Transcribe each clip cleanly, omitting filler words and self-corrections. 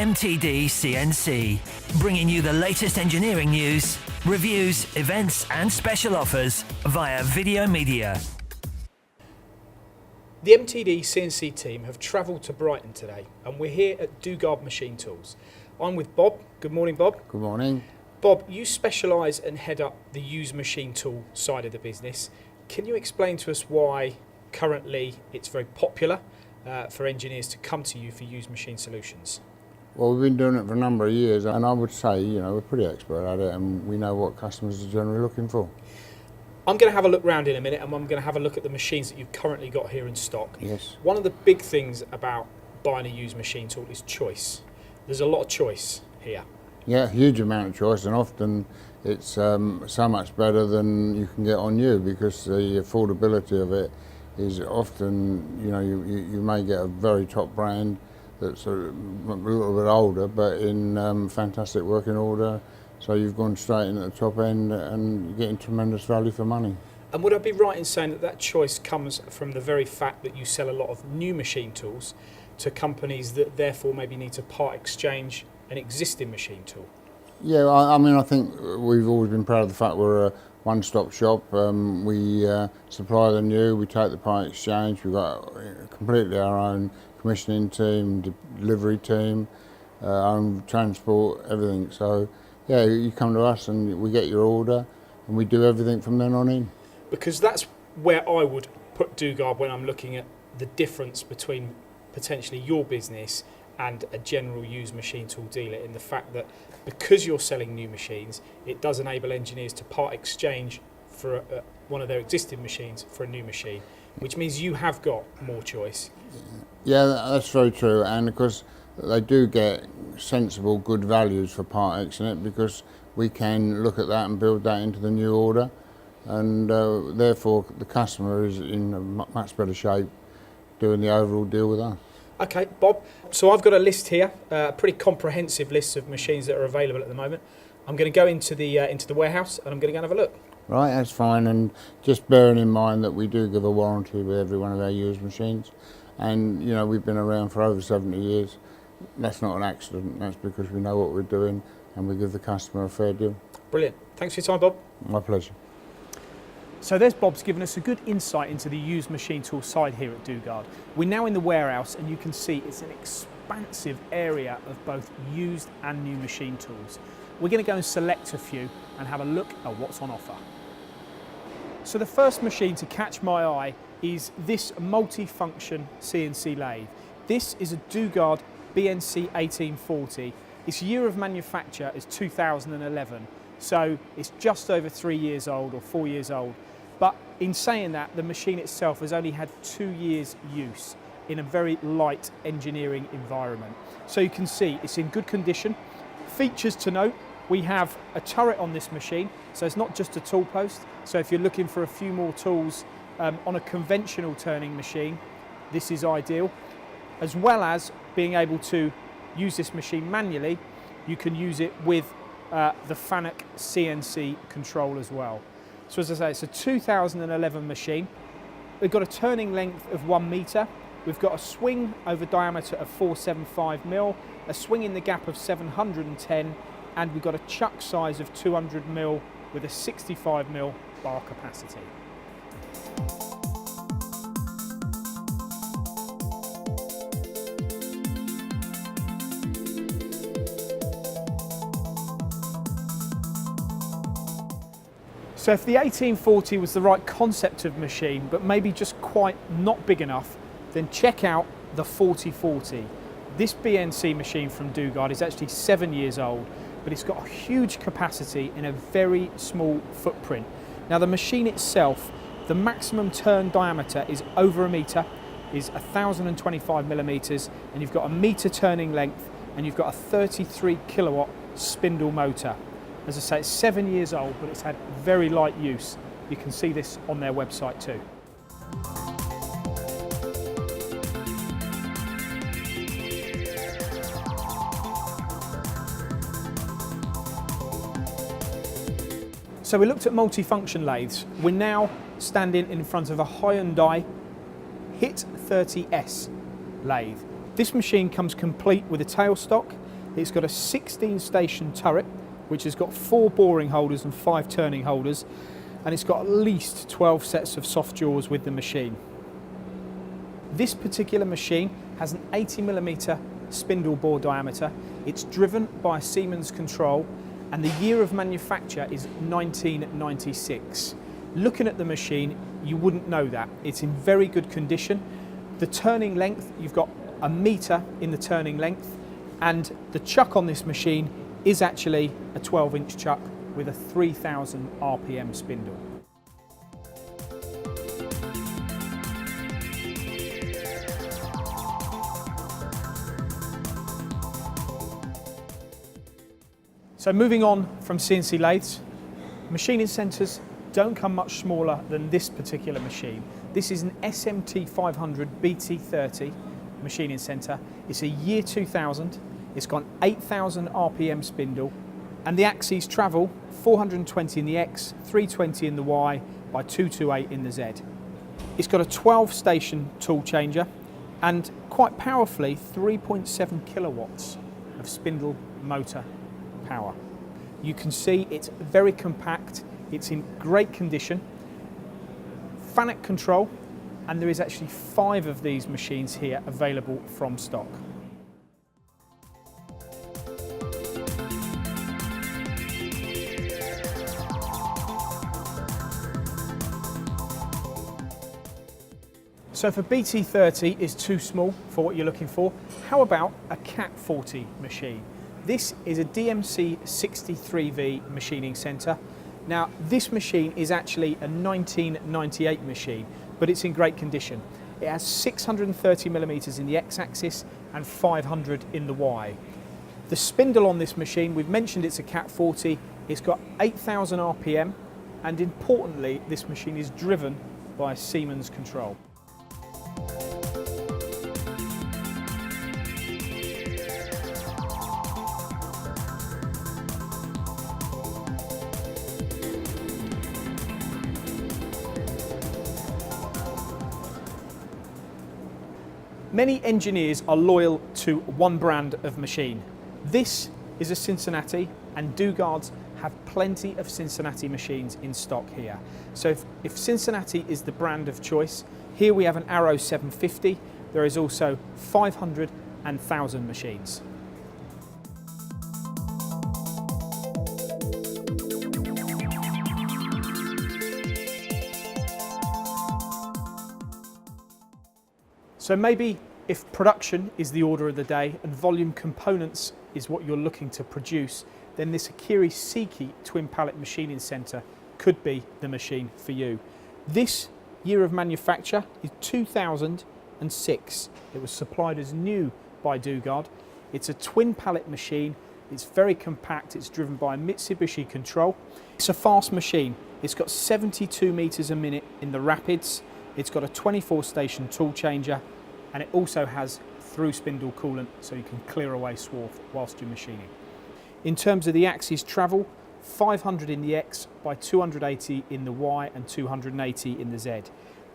MTD CNC, bringing you the latest engineering news, reviews, events and special offers via video media. The MTD CNC team have travelled to Brighton today and we're here at Dugard Machine Tools. I'm with Bob. Good morning, Bob. Good morning. Bob, you specialise and head up the used machine tool side of the business. Can you explain to us why currently it's very popular for engineers to come to you for used machine solutions? Well, we've been doing it for a number of years, and I would say, we're pretty expert at it, and we know what customers are generally looking for. I'm going to have a look round in a minute, and I'm going to have a look at the machines that you've currently got here in stock. Yes. One of the big things about buying a used machine tool is choice. There's a lot of choice here. Yeah, huge amount of choice, and often it's so much better than you can get on new, because the affordability of it is often, you may get a very top brand that's a little bit older, but in fantastic working order. So you've gone straight in at the top end and you're getting tremendous value for money. And would I be right in saying that that choice comes from the very fact that you sell a lot of new machine tools to companies that therefore maybe need to part exchange an existing machine tool? Yeah, I think we've always been proud of the fact we're a one-stop shop. We supply the new, we take the part exchange, we've got completely our own commissioning team, delivery team, our own transport, everything. So yeah, you come to us and we get your order and we do everything from then on in. Because that's where I would put Dugard when I'm looking at the difference between potentially your business and a general used machine tool dealer, in the fact that because you're selling new machines, it does enable engineers to part exchange for one of their existing machines for a new machine, which means you have got more choice. Yeah, that's very true, and of course they do get sensible, good values for part X in it, because we can look at that and build that into the new order, and therefore the customer is in a much better shape doing the overall deal with us. Okay, Bob, so I've got a list here, a pretty comprehensive list of machines that are available at the moment. I'm going to go into the warehouse and I'm going to go and have a look. Right, that's fine, and just bearing in mind that we do give a warranty with every one of our used machines, and we've been around for over 70 years. That's not an accident, that's because we know what we're doing and we give the customer a fair deal. Brilliant. Thanks for your time, Bob. My pleasure. So there's Bob's given us a good insight into the used machine tool side here at Dugard. We're now in the warehouse and you can see it's an expansive area of both used and new machine tools. We're going to go and select a few and have a look at what's on offer. So the first machine to catch my eye is this multi-function CNC lathe. This is a Dugard BNC 1840. Its year of manufacture is 2011, so it's just over 3 years old or 4 years old. But in saying that, the machine itself has only had 2 years use in a very light engineering environment. So you can see it's in good condition. Features to note, we have a turret on this machine, so it's not just a tool post. So if you're looking for a few more tools on a conventional turning machine, this is ideal. As well as being able to use this machine manually, you can use it with the FANUC CNC control as well. So as I say, it's a 2011 machine. We've got a turning length of 1 metre. We've got a swing over diameter of 475 mil, a swing in the gap of 710, and we've got a chuck size of 200 mil with a 65 mil bar capacity. So if the 1840 was the right concept of machine, but maybe just quite not big enough, then check out the 4040. This BNC machine from Dugard is actually 7 years old, but it's got a huge capacity in a very small footprint. Now the machine itself, the maximum turn diameter is over 1 metre, is 1025 millimetres, and you've got 1 metre turning length, and you've got a 33 kilowatt spindle motor. As I say, it's 7 years old, but it's had very light use. You can see this on their website too. So we looked at multi-function lathes. We're now standing in front of a Hyundai HIT 30S lathe. This machine comes complete with a tailstock. It's got a 16 station turret, which has got 4 boring holders and 5 turning holders, and it's got at least 12 sets of soft jaws with the machine. This particular machine has an 80mm spindle bore diameter. It's driven by a Siemens control, and the year of manufacture is 1996. Looking at the machine, you wouldn't know that. It's in very good condition. The turning length, you've got a metre in the turning length, and the chuck on this machine is actually a 12-inch chuck with a 3000 RPM spindle. So moving on from CNC lathes, machining centres don't come much smaller than this particular machine. This is an SMT 500 BT30 machining centre. It's a year 2000. It's got an 8000 RPM spindle, and the axes travel 420 in the X, 320 in the Y by 228 in the Z. It's got a 12 station tool changer and quite powerfully 3.7 kilowatts of spindle motor power. You can see it's very compact, it's in great condition, FANUC control, and there is actually 5 of these machines here available from stock. So if a BT30 is too small for what you're looking for, how about a Cat 40 machine? This is a DMC 63V machining centre. Now this machine is actually a 1998 machine, but it's in great condition. It has 630mm in the X-axis and 500 in the Y. The spindle on this machine, we've mentioned it's a Cat 40, it's got 8000 RPM, and importantly this machine is driven by a Siemens control. Many engineers are loyal to one brand of machine. This is a Cincinnati, and Dugards have plenty of Cincinnati machines in stock here. So if Cincinnati is the brand of choice, here we have an Arrow 750. There is also 500 and 1000 machines. So maybe if production is the order of the day and volume components is what you're looking to produce, then this Akiri Seiki twin pallet machining centre could be the machine for you. This year of manufacture is 2006. It was supplied as new by Dugard. It's a twin pallet machine. It's very compact. It's driven by a Mitsubishi control. It's a fast machine. It's got 72 metres a minute in the rapids. It's got a 24 station tool changer, and it also has through spindle coolant so you can clear away swarf whilst you're machining. In terms of the axes travel, 500 in the X by 280 in the Y and 280 in the Z.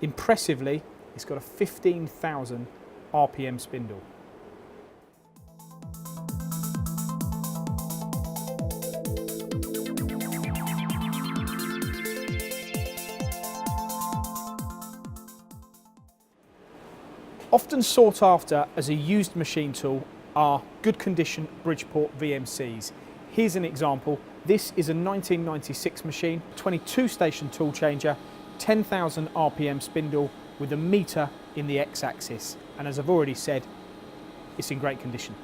Impressively, it's got a 15,000 RPM spindle. Often sought after as a used machine tool are good condition Bridgeport VMCs. Here's an example. This is a 1996 machine, 22 station tool changer, 10,000 RPM spindle with a metre in the X-axis. And as I've already said, it's in great condition.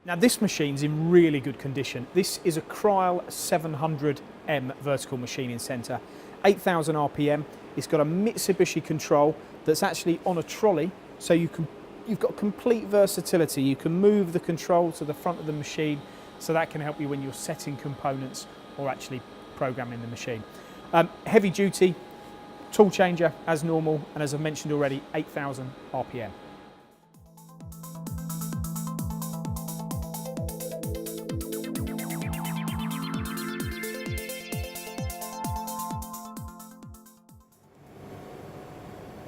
Now this machine's in really good condition. This is a Cryal 700M vertical machining centre, 8000 RPM. It's got a Mitsubishi control that's actually on a trolley, so you've got complete versatility. You can move the control to the front of the machine, so that can help you when you're setting components or actually programming the machine. Heavy duty, tool changer as normal, and as I've mentioned already, 8000 RPM.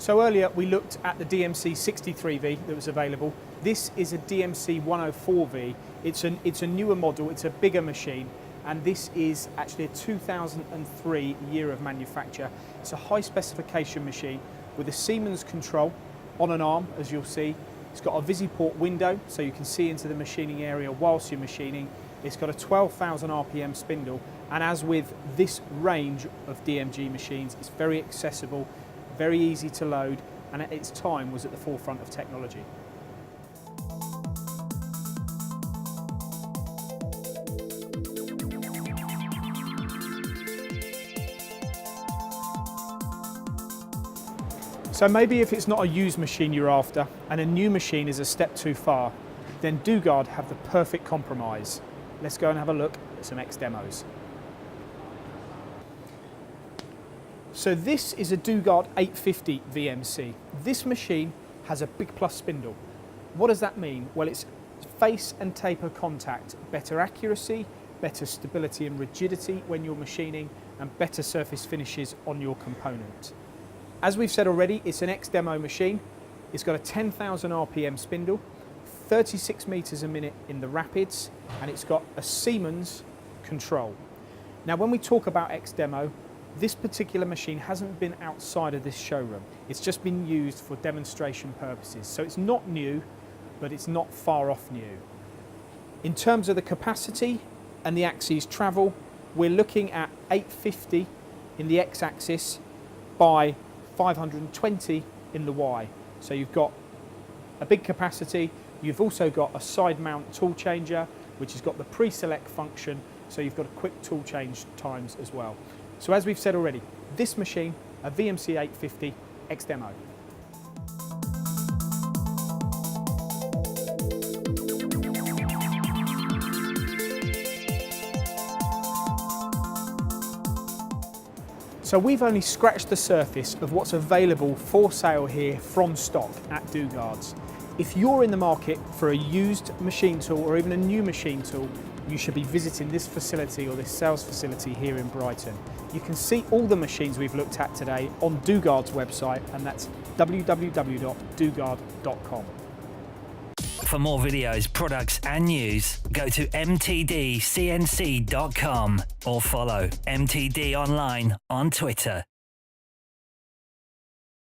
So earlier we looked at the DMC 63V that was available. This is a DMC 104V. It's a newer model, it's a bigger machine, and this is actually a 2003 year of manufacture. It's a high specification machine with a Siemens control on an arm, as you'll see. It's got a VisiPort window so you can see into the machining area whilst you're machining. It's got a 12,000 RPM spindle, and as with this range of DMG machines, it's very accessible, very easy to load, and at its time was at the forefront of technology. So maybe if it's not a used machine you're after and a new machine is a step too far, then Dugard have the perfect compromise. Let's go and have a look at some X demos. So this is a Dugard 850 VMC. This machine has a big plus spindle. What does that mean? Well, it's face and taper contact, better accuracy, better stability and rigidity when you're machining, and better surface finishes on your component. As we've said already, it's an X demo machine. It's got a 10,000 RPM spindle, 36 meters a minute in the rapids, and it's got a Siemens control. Now, when we talk about X demo, this particular machine hasn't been outside of this showroom. It's just been used for demonstration purposes. So it's not new, but it's not far off new. In terms of the capacity and the axes travel, we're looking at 850 in the X axis by 520 in the Y. So you've got a big capacity. You've also got a side mount tool changer, which has got the pre-select function. So you've got a quick tool change times as well. So as we've said already, this machine, a VMC 850 X demo. So we've only scratched the surface of what's available for sale here from stock at Dugard's. If you're in the market for a used machine tool or even a new machine tool, you should be visiting this facility or this sales facility here in Brighton. You can see all the machines we've looked at today on Dugard's website, and that's www.dugard.com. For more videos, products and news, go to mtdcnc.com or follow MTD Online on Twitter.